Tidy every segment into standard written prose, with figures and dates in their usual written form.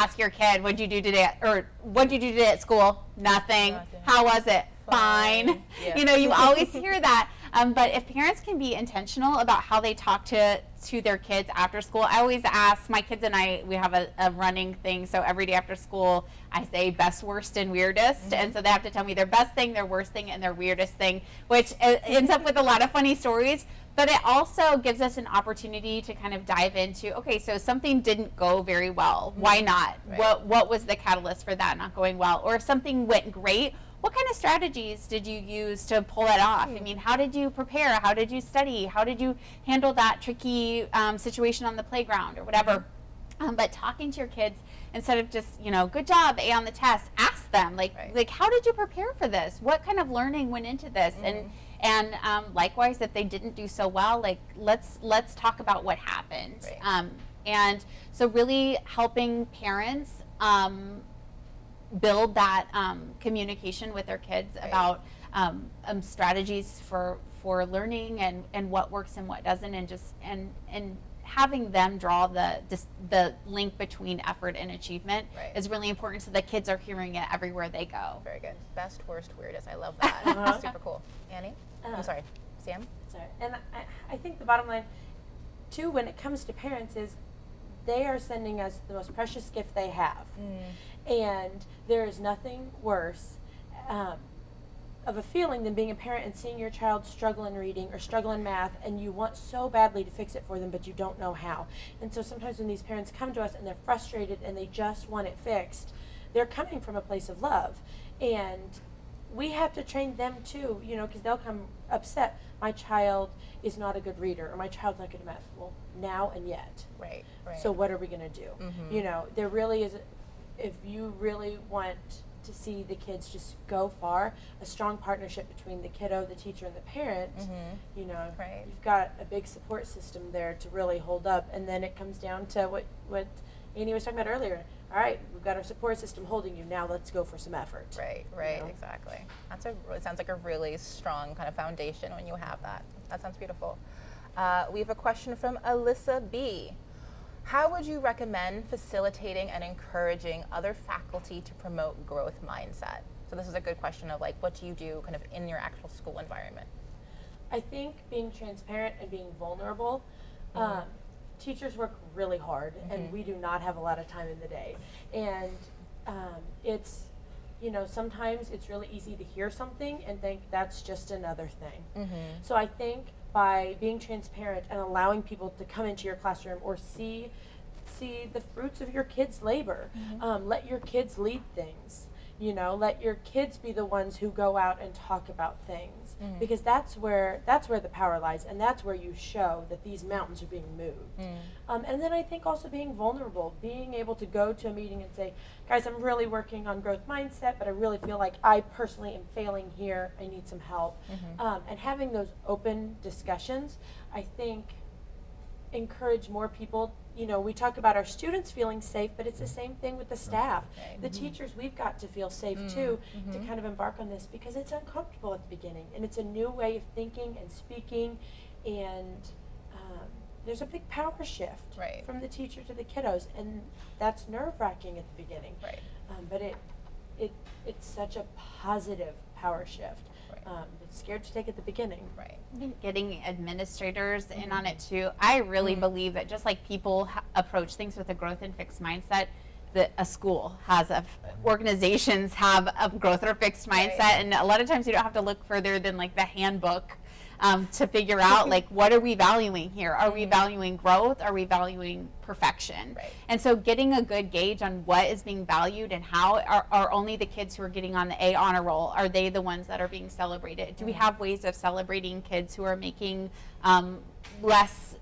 ask your kid, what'd you do today? Or what'd you do today at school? Nothing. How was it? Fine. Yeah. You know, you always hear that. But if parents can be intentional about how they talk to their kids after school, I always ask, my kids and I, we have a running thing, so every day after school, I say best, worst, and weirdest, and so they have to tell me their best thing, their worst thing, and their weirdest thing, which ends up with a lot of funny stories, but it also gives us an opportunity to kind of dive into, okay, so something didn't go very well, why not? Right. What was the catalyst for that not going well? Or if something went great, what kind of strategies did you use to pull that off? I mean, how did you prepare? How did you study? How did you handle that tricky situation on the playground or whatever? But talking to your kids instead of just, you know, good job, A on the test, ask them, like how did you prepare for this? What kind of learning went into this? And likewise, if they didn't do so well, like let's talk about what happened. Right. And so really helping parents build that communication with their kids about strategies for learning and what works and what doesn't, and just and having them draw the link between effort and achievement is really important, so the kids are hearing it everywhere they go. Very good. Best, worst, weirdest. I love that. Super cool. Annie? I'm sorry. Sam? Sorry. And I think the bottom line, too, when it comes to parents is they are sending us the most precious gift they have. And there is nothing worse of a feeling than being a parent and seeing your child struggle in reading or struggle in math, and you want so badly to fix it for them, but you don't know how. And so sometimes when these parents come to us and they're frustrated and they just want it fixed, they're coming from a place of love. And we have to train them too, you know, because they'll come upset. My child is not a good reader, or my child's not good at math. Well, now and yet. Right. So what are we going to do? You know, there really is, if you really want to see the kids just go far, a strong partnership between the kiddo, the teacher, and the parent, you know, you've got a big support system there to really hold up. And then it comes down to what Annie was talking about earlier. All right, we've got our support system holding you. Now let's go for some effort. Right, you know? Exactly. It sounds like a really strong kind of foundation when you have that. That sounds beautiful. We have a question from Alyssa B. How would you recommend facilitating and encouraging other faculty to promote growth mindset? So this is a good question of like, what do you do kind of in your actual school environment? I think being transparent and being vulnerable. Teachers work really hard, and we do not have a lot of time in the day. And it's, you know, sometimes it's really easy to hear something and think that's just another thing. So I think by being transparent and allowing people to come into your classroom or see the fruits of your kids' labor, let your kids lead things. You know, let your kids be the ones who go out and talk about things, because that's where the power lies, and that's where you show that these mountains are being moved. And then I think also being vulnerable, being able to go to a meeting and say, guys, I'm really working on growth mindset, but I really feel like I personally am failing here. I need some help. And having those open discussions, I think, encourage more people. You know, we talk about our students feeling safe, but it's the same thing with the staff. The teachers, we've got to feel safe too, to kind of embark on this, because it's uncomfortable at the beginning, and it's a new way of thinking and speaking, and there's a big power shift from the teacher to the kiddos, and that's nerve-wracking at the beginning. But it's such a positive power shift. It's scared to take at the beginning. I think getting administrators in on it too. I really believe that just like people approach things with a growth and fixed mindset, that a school has organizations have a growth or fixed mindset, and a lot of times you don't have to look further than like the handbook to figure out like, what are we valuing here? Are we valuing growth? Are we valuing perfection? And so getting a good gauge on what is being valued and how are only the kids who are getting on the A honor roll, are they the ones that are being celebrated? Do we have ways of celebrating kids who are making less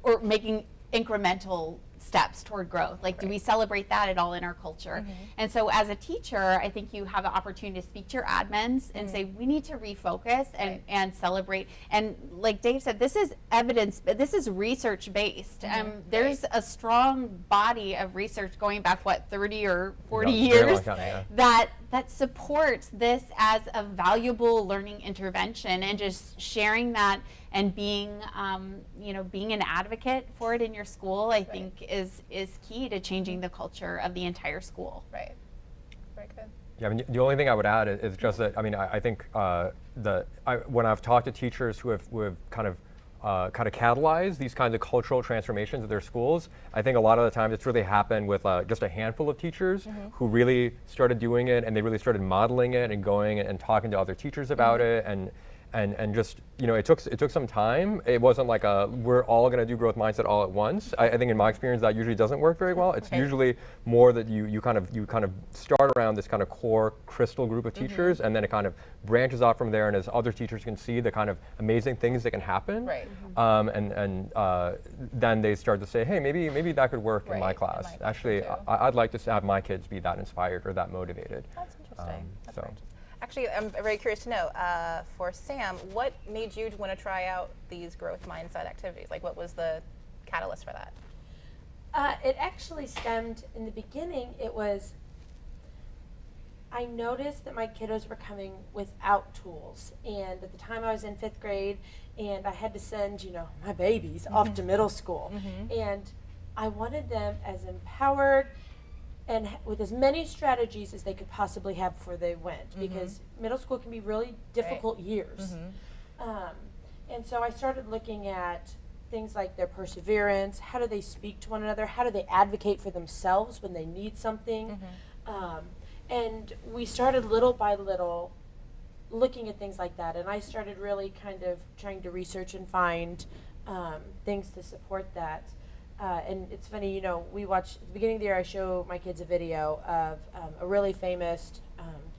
or making incremental steps toward growth? Like, do we celebrate that at all in our culture? And so as a teacher, I think you have an opportunity to speak to your admins and say, we need to refocus and celebrate. And like Dave said, this is evidence, this is research based. There's a strong body of research going back, 30 or 40 years that supports this as a valuable learning intervention, and just sharing that and being, being an advocate for it in your school, I think is key to changing the culture of the entire school. Right. Very good. Yeah, I mean, the only thing I would add is just that, I mean, I think when I've talked to teachers who have kind of catalyzed these kinds of cultural transformations at their schools, I think a lot of the time it's really happened with just a handful of teachers who really started doing it, and they really started modeling it and going and talking to other teachers about it, and just, it took some time. It wasn't like we're all going to do growth mindset all at once. I think in my experience that usually doesn't work very well. It's usually more that you kind of start around this kind of core crystal group of teachers, and then it kind of branches off from there. And as other teachers can see the kind of amazing things that can happen, then they start to say, hey, maybe that could work in my class. Actually, I'd like to have my kids be that inspired or that motivated. That's interesting. That's very interesting. Actually, I'm very curious to know, for Sam, what made you want to try out these growth mindset activities? Like, what was the catalyst for that? It actually stemmed, in the beginning, I noticed that my kiddos were coming without tools. And at the time I was in 5th grade, and I had to send, my babies off to middle school. And I wanted them as empowered and with as many strategies as they could possibly have before they went, because middle school can be really difficult years. And so I started looking at things like their perseverance, how do they speak to one another, how do they advocate for themselves when they need something. And we started little by little looking at things like that, and I started really kind of trying to research and find things to support that. And it's funny, we watch, at the beginning of the year, I show my kids a video of a really famous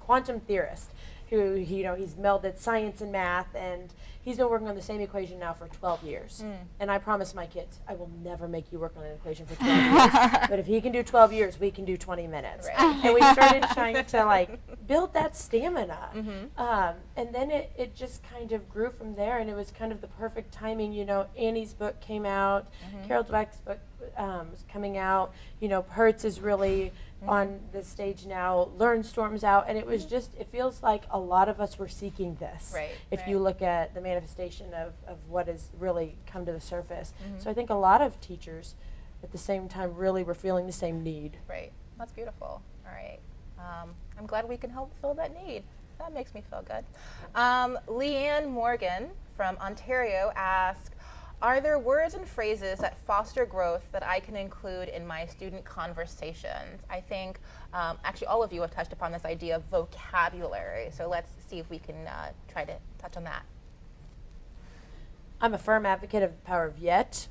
quantum theorist who, he's melded science and math, and he's been working on the same equation now for 12 years. And I promise my kids, I will never make you work on an equation for 12 years. But if he can do 12 years, we can do 20 minutes. And we started trying to build that stamina. And then it just kind of grew from there, and it was kind of the perfect timing. Annie's book came out, Carol Dweck's book was coming out, Hertz is really on the stage now, LearnStorm's out, and it feels like a lot of us were seeking this. If you look at the manifestation of what has really come to the surface. So I think a lot of teachers at the same time really were feeling the same need. Right. That's beautiful. All right. I'm glad we can help fill that need. That makes me feel good. Leanne Morgan from Ontario asked, are there words and phrases that foster growth that I can include in my student conversations? I think actually all of you have touched upon this idea of vocabulary. So let's see if we can try to touch on that. I'm a firm advocate of the power of yet.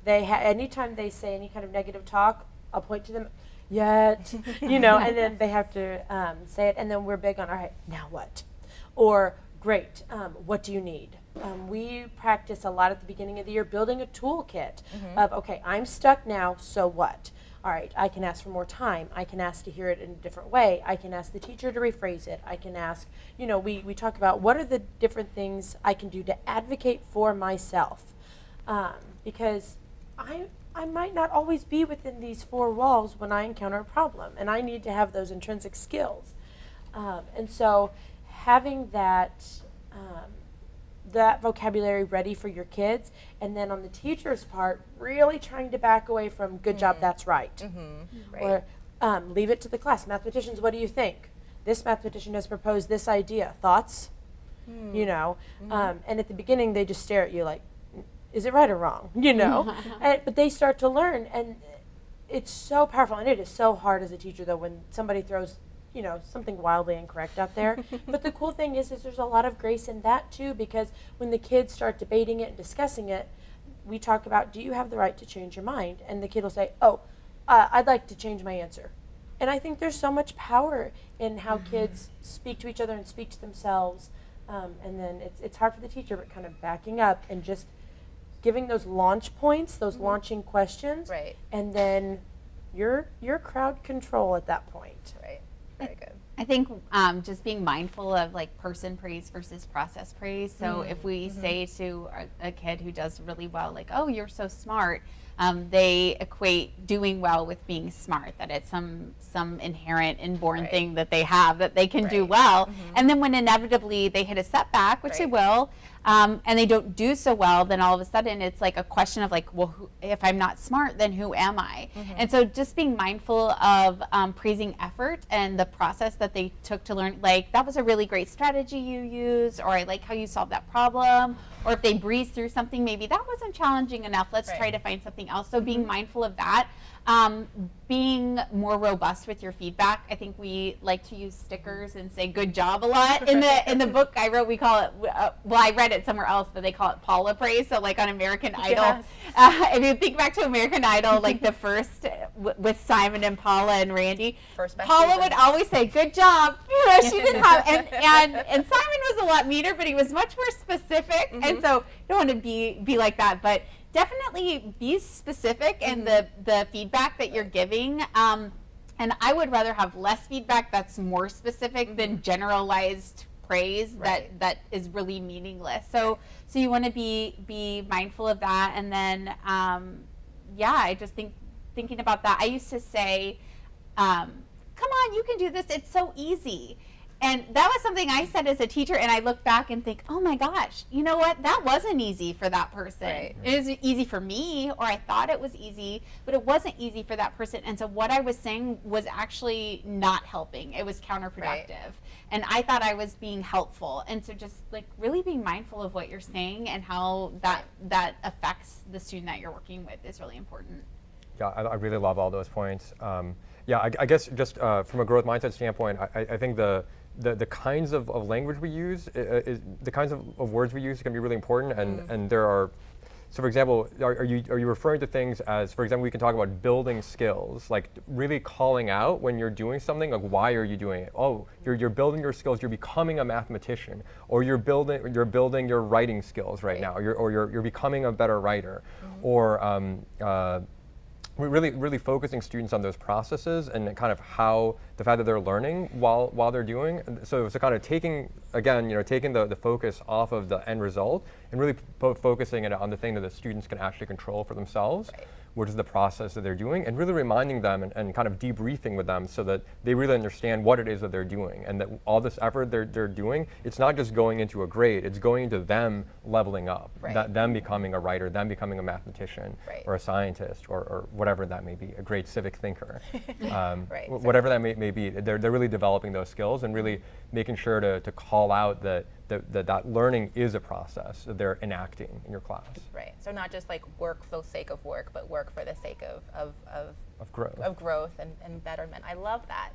Anytime they say any kind of negative talk, I'll point to them, yet, and then they have to say it. And then we're big on, all right, now what? Or, great, what do you need? We practice a lot at the beginning of the year building a toolkit of, okay, I'm stuck now, so what? All right, I can ask for more time. I can ask to hear it in a different way. I can ask the teacher to rephrase it. I can ask, we talk about what are the different things I can do to advocate for myself. Because I might not always be within these 4 walls when I encounter a problem, and I need to have those intrinsic skills. And so having that vocabulary ready for your kids, and then on the teacher's part, really trying to back away from good job, that's right. Or leave it to the class. Mathematicians, what do you think? This mathematician has proposed this idea. Thoughts? And at the beginning they just stare at you like, is it right or wrong? But they start to learn, and it's so powerful. And it is so hard as a teacher, though, when somebody throws something wildly incorrect out there. But the cool thing is there's a lot of grace in that too, because when the kids start debating it and discussing it, we talk about, do you have the right to change your mind? And the kid will say, I'd like to change my answer. And I think there's so much power in how kids speak to each other and speak to themselves. And then it's hard for the teacher, but kind of backing up and just giving those launch points, those launching questions. And then you're crowd control at that point. Very good. I think just being mindful of person praise versus process praise. So if we say to a kid who does really well, oh, you're so smart, they equate doing well with being smart, that it's some inherent inborn thing that they have that they can do well. And then when inevitably they hit a setback, which they will, and they don't do so well, then all of a sudden it's like a question of like, well, if I'm not smart, then who am I? And so just being mindful of praising effort and the process that they took to learn, like that was a really great strategy you used, or I like how you solved that problem, or if they breezed through something, maybe that wasn't challenging enough, let's try to find something else. So being mindful of that. Being more robust with your feedback. I think we like to use stickers and say good job a lot. In the book I wrote, we call it, well, I read it somewhere else, but they call it Paula praise. So like on American Idol, if you think back to American Idol, like the first with Simon and Paula and Randy, Paula would always say good job. You know, she didn't have, and Simon was a lot meaner, but he was much more specific. And so you don't want to be like that, but definitely be specific in the feedback that you're giving. And I would rather have less feedback that's more specific than generalized praise that is really meaningless. So you want to be mindful of that. And then, I just thinking about that, I used to say, come on, you can do this. It's so easy. And that was something I said as a teacher, and I look back and think, oh my gosh, you know what? That wasn't easy for that person. It was easy for me, or I thought it was easy, but it wasn't easy for that person. And so what I was saying was actually not helping. It was counterproductive. And I thought I was being helpful. And so just like really being mindful of what you're saying and how that affects the student that you're working with is really important. Yeah, I really love all those points. I guess just from a growth mindset standpoint, I think the kinds of language we use, the kinds of words we use can be really important, and there are, so for example, are you referring to things as, for example, we can talk about building skills, like really calling out when you're doing something, like why are you doing it? Oh, you're building your skills, you're becoming a mathematician, or you're building your writing skills right now, or you're becoming a better writer, or we're really focusing students on those processes and kind of how the fact that they're learning while they're doing. So kind of taking the focus off of the end result and really focusing it on the thing that the students can actually control for themselves, which is the process that they're doing, and really reminding them and kind of debriefing with them so that they really understand what it is that they're doing, and that all this effort they're doing, it's not just going into a grade, it's going into them leveling up, them becoming a writer, them becoming a mathematician, or a scientist, or whatever that may be, a great civic thinker. Whatever that may be, they're really developing those skills and really making sure to call out that learning is a process that they're enacting in your class. Right. So not just like work for the sake of work, but work for the sake of growth and betterment. I love that.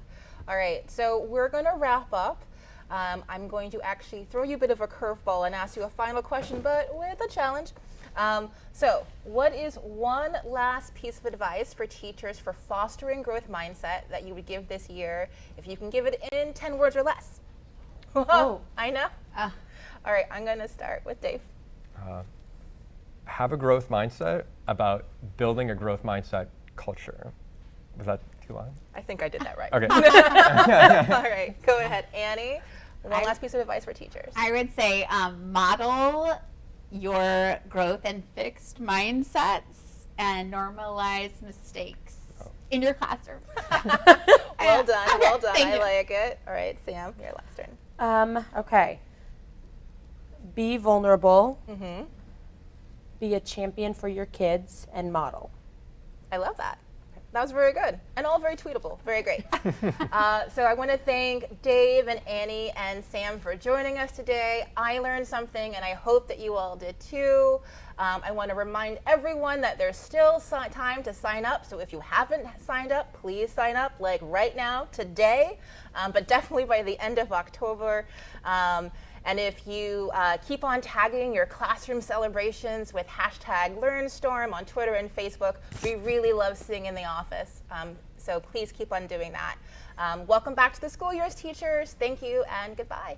All right. So we're going to wrap up. I'm going to actually throw you a bit of a curveball and ask you a final question, but with a challenge. So what is one last piece of advice for teachers for fostering growth mindset that you would give this year, if you can give it in 10 words or less? Oh, I know. All right, I'm going to start with Dave. Have a growth mindset about building a growth mindset culture. Was that too long? I think I did that right. Okay. All right, go ahead. Annie, one last piece of advice for teachers. I would say model your growth and fixed mindsets and normalize mistakes in your classroom. Well done. I like it. All right, Sam, your last turn. Okay. Be vulnerable. Be a champion for your kids and model. I love that. That was very good and all very tweetable. Very great. So I want to thank Dave and Annie and Sam for joining us today. I learned something and I hope that you all did too. I want to remind everyone that there's still time to sign up. So if you haven't signed up, please sign up like right now, today, but definitely by the end of October. And if you keep on tagging your classroom celebrations with hashtag LearnStorm on Twitter and Facebook, we really love seeing in the office. So please keep on doing that. Welcome back to the school years, teachers. Thank you and goodbye.